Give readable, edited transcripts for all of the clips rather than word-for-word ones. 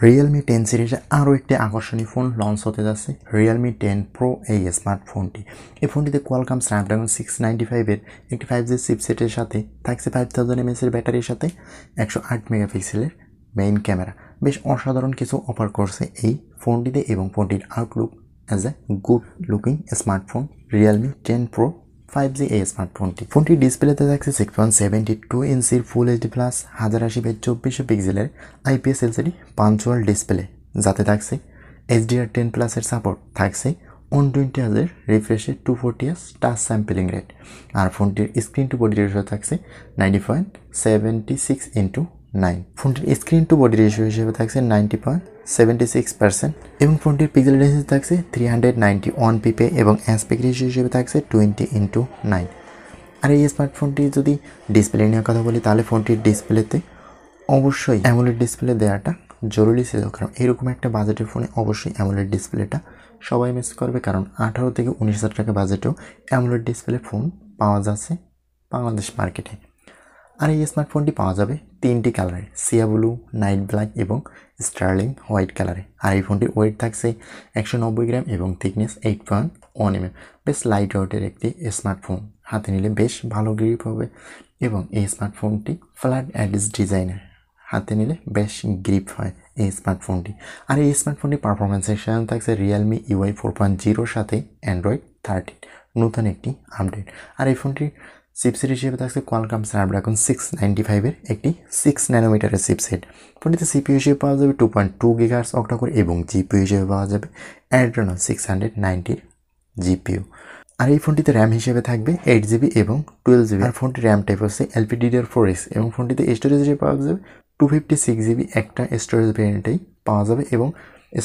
Realme 10 সিরিজে আরও একটি আকর্ষণীয় ফোন লঞ্চ হতে যাচ্ছে Realme 10 Pro এই স্মার্টফোনটি। এই ফোনটিতে কোয়ালকম স্ন্যাপড্রাগন 695 এর একটি 5G চিপসেটের সাথে থাকছে 5000 mAh এর ব্যাটারির সাথে 108 মেগাপিক্সেলের মেইন ক্যামেরা। বেশ অসাধারণ কিছু অফার করছে এই ফোনটিতে এবং ফোনটির Outlook as a good looking smartphone Realme 10 Pro 5G এই ফোনটির ডিসপ্লেতে থাকছে 6.72 ইঞ্চির ফুল এইচডি প্লাস 1080x2400 পিক্সেলের IPS LCD পাঞ্চুয়াল ডিসপ্লে, যাতে থাকছে HDR10 প্লাসের সাপোর্ট, থাকছে 120 হার্জ রিফ্রেশে 240 টাচ স্যাম্পলিং রেট। আর ফোনটির স্ক্রিন টু বডি রেশিও থাকছে 90.76:9। ফোনটির স্ক্রিন টু বডি রেশিও হিসেবে থাকছে 90.76% এবং ফোনটির পিক্সেল ডেন্সিটি থাকছে 391 পিপি এবং অ্যাসপেক্ট রেশিও হিসেবে থাকছে 20:9। আর এই স্মার্টফোনটি যদি ডিসপ্লে নিয়ে কথা বলি তাহলে ফোনটির ডিসপ্লেতে অবশ্যই অ্যামোলেড ডিসপ্লে দেওয়াটা জরুরি ছিল, কারণ এরকম একটা বাজেটের ফোনে অবশ্যই অ্যামোলেড ডিসপ্লেটা সবাই মিস করবে, কারণ 18 থেকে 19,000 টাকা বাজেটেও অ্যামোলেড ডিসপ্লে ফোন পাওয়া যাচ্ছে বাংলাদেশ মার্কেটে। আর এই স্মার্টফোনটি পাওয়া যাবে তিনটি কালারে, সিয়া ব্লু, নাইট ব্ল্যাক এবং স্টার্লিং হোয়াইট কালারে। আর এই ফোনটির ওয়েট থাকছে 190 গ্রাম এবং থিকনেস 8.1 mm। বেশ লাইট ওয়েটের একটি স্মার্টফোন, হাতে নিলে বেশ ভালো গ্রিপ হবে এবং এই স্মার্টফোনটি ফ্ল্যাট এডিস ডিজাইনের, হাতে নিলে বেশ গ্রিপ হয় এই স্মার্টফোনটি। আর এই স্মার্টফোনটি পারফরমেন্সের সাথে থাকছে Realme UI 4.0 সাথে Android 13 নতুন একটি আপডেট। আর এই ফোনটির চিপসেট হিসেবে থাকছে কোয়ালকম স্ন্যাপড্রাগন 695 এর একটি 6 ন্যানোমিটারের চিপসেট। ফোনটিতে CPU হিসেবে পাওয়া যাবে 2.2 GHz অক্টাকোর এবং GPU হিসেবে পাওয়া যাবে Adreno 690 GPU। আর এই ফোনটিতে র্যাম হিসেবে থাকবে 8GB এবং 12GB। আর ফোনটির র্যাম টাইপ হচ্ছে LPDDR4X এবং ফোনটিতে স্টোরেজ হিসেবে পাওয়া যাবে 256GB একটা স্টোরেজ ভেরিয়েন্টেই পাওয়া যাবে এবং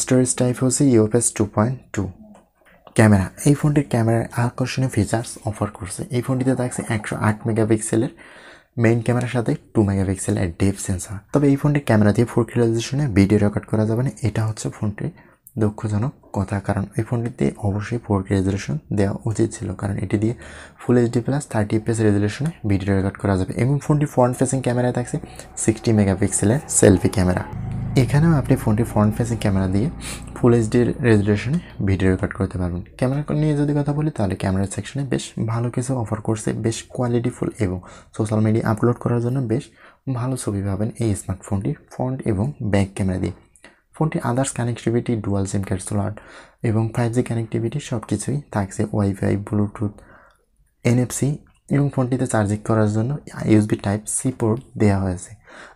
স্টোরেজ টাইপ হচ্ছে UFS 2.2। ক্যামেরা, এই ফোনটির ক্যামেরার আকর্ষণীয় ফিচার্স অফার করছে। এই ফোনটিতে থাকছে 108 মেগাপিক্সেলের মেইন ক্যামেরার সাথে 2 মেগাপিক্সেলের ডেপ সেন্সর। তবে এই ফোনটির ক্যামেরা দিয়ে 4K রেজলিউশনে ভিডিও রেকর্ড করা যাবে না, এটা হচ্ছে ফোনটির দুঃখজনক কথা, কারণ এই ফোনটিতে অবশ্যই 4K রেজলিউশন দেওয়া উচিত ছিল, কারণ এটি দিয়ে ফুল এইচডি প্লাস 30 fps রেজলিউশনে ভিডিও রেকর্ড করা যাবে। এবং ফোনটির ফ্রন্ট ফেসিং ক্যামেরায় থাকছে 60 মেগাপিক্সেলের সেলফি ক্যামেরা। এখানেও আপনি ফোনটির ফ্রন্ট ফেসিং ক্যামেরা দিয়ে ফুল এইচডি রেজলিউশনে ভিডিও রেকর্ড করতে পারবেন। ক্যামেরা নিয়ে যদি কথা বলি তাহলে ক্যামেরার সেকশনে বেশ ভালো কিছু অফার করছে, বেশ কোয়ালিটিফুল এবং সোশ্যাল মিডিয়া আপলোড করার জন্য বেশ ভালো ছবি পাবেন এই স্মার্টফোনটির ফ্রন্ট এবং ব্যাক ক্যামেরা দিয়ে। ফোনটির others connectivity, dual SIM card slot এবং 5G কানেক্টিভিটি সব কিছুই থাকছে, ওয়াইফাই, ব্লুটুথ, NFC এবং ফোনটিতে চার্জিং করার জন্য USB Type-C পোর্ট দেওয়া হয়েছে।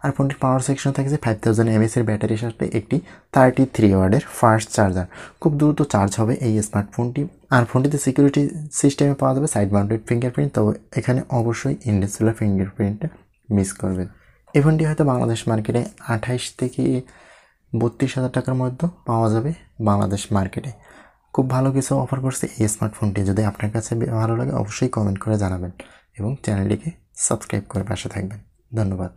আর ফোনটির পাওয়ার সেকশন থাকছে 5000 mAh এর ব্যাটারির সাথে একটি 33 ওয়াটের ফাস্ট চার্জার। খুব দ্রুত চার্জ হবে এই স্মার্টফোনটি। আর ফোনটিতে সিকিউরিটি সিস্টেমে পাওয়া যাবে সাইড মাউন্টেড ফিঙ্গারপ্রিন্ট, তবে এখানে অবশ্যই ইনডিসপ্লে ফিঙ্গারপ্রিন্টটা মিস করবেন। এই ফোনটি হয়তো বাংলাদেশ মার্কেটে 28 থেকে 32,000 টাকার মধ্যে পাওয়া যাবে বাংলাদেশ মার্কেটে। খুব ভালো কিছু অফার করছে এই স্মার্টফোনটি। যদি আপনার কাছে ভালো লাগে অবশ্যই কমেন্ট করে জানাবেন এবং চ্যানেলটিকে সাবস্ক্রাইব করে পাশে থাকবেন। ধন্যবাদ।